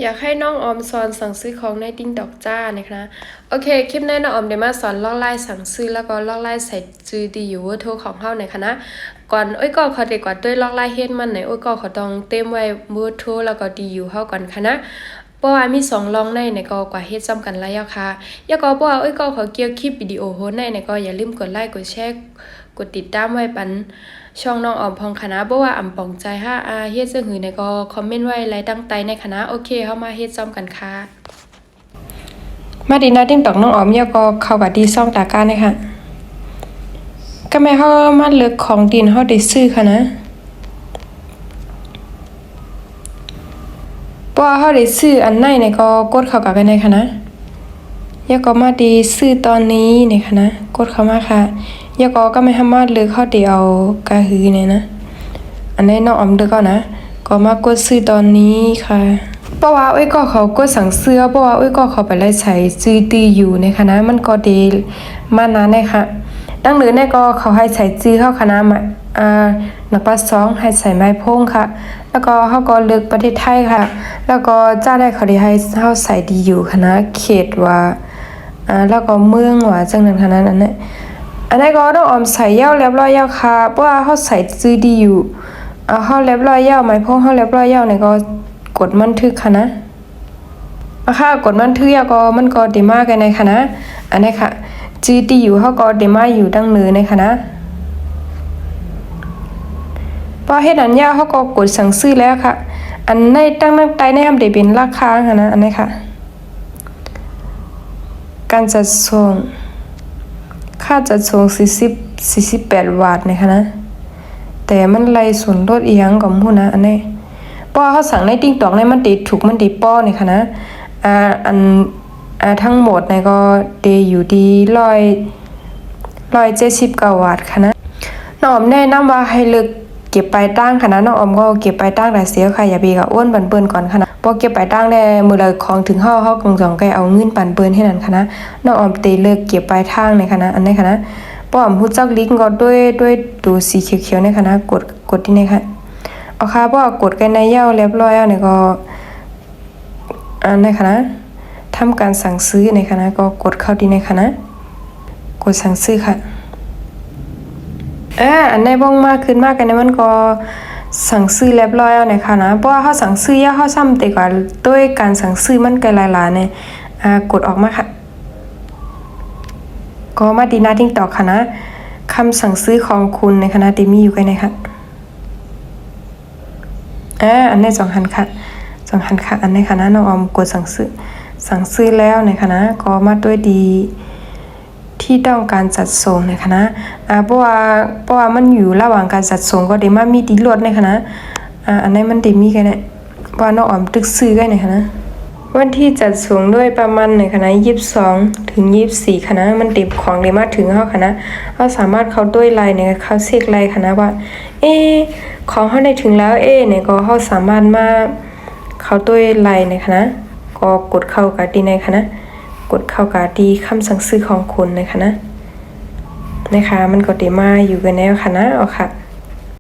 อยากให้น้องออมสอนสั่งซื้อของในติ๊งดอกจ้านะคะโอเคคลิปนี้น้องออมเดี๋ยวมาสอนลอกไล่สั่งซื้อแล้วก็ลอกไล่ใส่จือดีอยู่เวอร์โทรของเฮาหน่อยค่ะนะก่อนก็เขาเด็กกว่าด้วยลอกไล่เฮ็ดมันไหนก็เขาต้องเต็มไว้เวอร์โทรแล้วก็ดีอยู่เฮาก่อนค่ะนะเพราะว่ามี2ลองในก็กว่าเฮ็ดซ้ำกันแล้วค่ะอย่าก็เพราะว่าก็เขาเกี่ยวคลิปวิดีโอโหในก็อย่าลืมกดไลค์กดแชร์กดติดตามไว้ปันช่องน้องออมพองคณะเพราะว่าอ่ำปองใจเฮ็ดจังหือก็คอมเมนต์ไว้ไลค์ตั้งใจในคณะโอเคเฮามาเฮ็ดซ้ำกันค่ะมาดีนะติ้งตอกน้องออมก็เข้ากับดีซ่องตาการเลยค่ะก็แม่เฮามาเลือกของดินเฮาได้ซื้อค่ะนะเพราะว่าเฮาได้ซื้ออันไหนก็กดเข้ากับกันได้ค่ะนะก็มาดีซื้อตอนนี้นี่ค่ะนะกดเข้ามาค่ะก็ไม่สามารถเลือกเฮาได้เอากะหือเนี่ยนะอันนี้น้องออมเลือกก็นะก็มากดซื้อตอนนี้ค่ะเพราะว่าก็เขาก็สั่งเสื้อเพราะว่าก็เขาไปไล่ใช้จื้อตีอยู่ในคณะมันก็ดีมานานเลยค่ะดังนั้นก็เขาให้ใส่จื้อเข้าคณะมานักปัส2ให้ใส่ไม้พงค่ะแล้วก็เขาก็เลือกประเทศไทยค่ะแล้วก็เจ้าได้เขาได้ให้เฮาใส่ดีอยู่คณะเขตว่าแล้วก็เมืองว่าจังนั้นคณะนั้นเนี่ยอันนี้ก็ต้องออมใส่ยาวเรียบร้อยยาวค่ะเพราะว่าเฮาใส่จื้อดีอยู่เฮาเรียบร้อยยาวไม้พงเฮาเรียบร้อยยาวเนี่ยก็กดบันทึกค่ะนะค่ะกดบันทึกก็มันก็ดีมากในค่ะนะอันนี้ค่ะจีดีอยู่เฮาก็ดีมาอยู่ดังเนือในค่ะนะพอเฮ็ดอันยาเฮาก็กดสั่งซื้อแล้วค่ะอันในตั้งใต้ในได้เป็นราคาค่ะนะอันนี้ค่ะการจัดส่งค่าจัดส่ง48บาทนะคะนะแต่มันไล่ส่วนลดอีหยังก็บ่นะอันนี้เพราะเขาสั่งใน TikTok มันติดถูกมันติดป้อนี่ค่ะนะทั้งหมดก็เดอยู่ดี179 บาทค่ะนะน้องออมแนะนำว่าให้เลือกเก็บปลายตั้งค่ะนะน้องออมก็เก็บปลายตั้งได้เสียค่ะอย่าไปกับอ้วนปันเปิ้นก่อนค่ะนะพอเก็บปลายตั้งได้มื้อละของถึงเฮากงจองไกเอาเงินปันเปิ้นให้นั่นค่ะนะน้องออมเตเลิกเก็บปลายทางในค่ะนะอันนี้ค่ะนะป้อมฮู้จักลิงก์ก็ด้วยตัวสีเขียวๆในค่ะนะกดที่นี่ค่ะเอาค่ะเพราะว่ากดกันในยาวเรียบร้อยแล้วนี่ก็ในค่ะนะทำการสั่งซื้อในค่ะนะก็กดเข้าที่ในค่ะนะกดสั่งซื้อค่ะอันไหนบ้องมากขึ้นมากกันมันก็สั่งซื้อเรียบร้อยแล้วนะคะนะเพราะว่าเขาสั่งซื้อเขาซ้ำแต่กว่าด้วยการสั่งซื้อมันไกลหลายๆเนี่ยกดออกมาค่ะก็มาดีนาทิ้งต่อค่ะนะคำสั่งซื้อของคุณในคณะติมีอยู่กันนะคะอันนี้2,000ค่ะ2,000ค่ะอันนี้ค่ะนะน้องออมกดสั่งซื้อแล้วในคณะก็มาด้วยดีที่ต้องการจัดส่งในคณะเพราะว่ามันอยู่ระหว่างการจัดส่งก็ได้มามีดีลดในคณะอันนี้มันได้มีกันเนี่ยว่าน้องออมตึกซื้อกันในคณะวันที่จัดส่งด้วยประมาณในคณะ22ถึง24คณะมันติดของได้มาถึงเฮาคณะเฮาสามารถเข้าด้วยไลน์เนี่ยเข้าเช็คไลน์คณะว่าของเฮาได้ถึงแล้วเนี่ยก็เฮาสามารถมาเข้าด้วยไลน์ในคณะก็กดเข้ากับดีในคณะกดเข้ากับดีคำสั่งซื้อของคุณนะคะนะมันก็ได้มาอยู่กันแล้วค่ะนะเอาค่ะ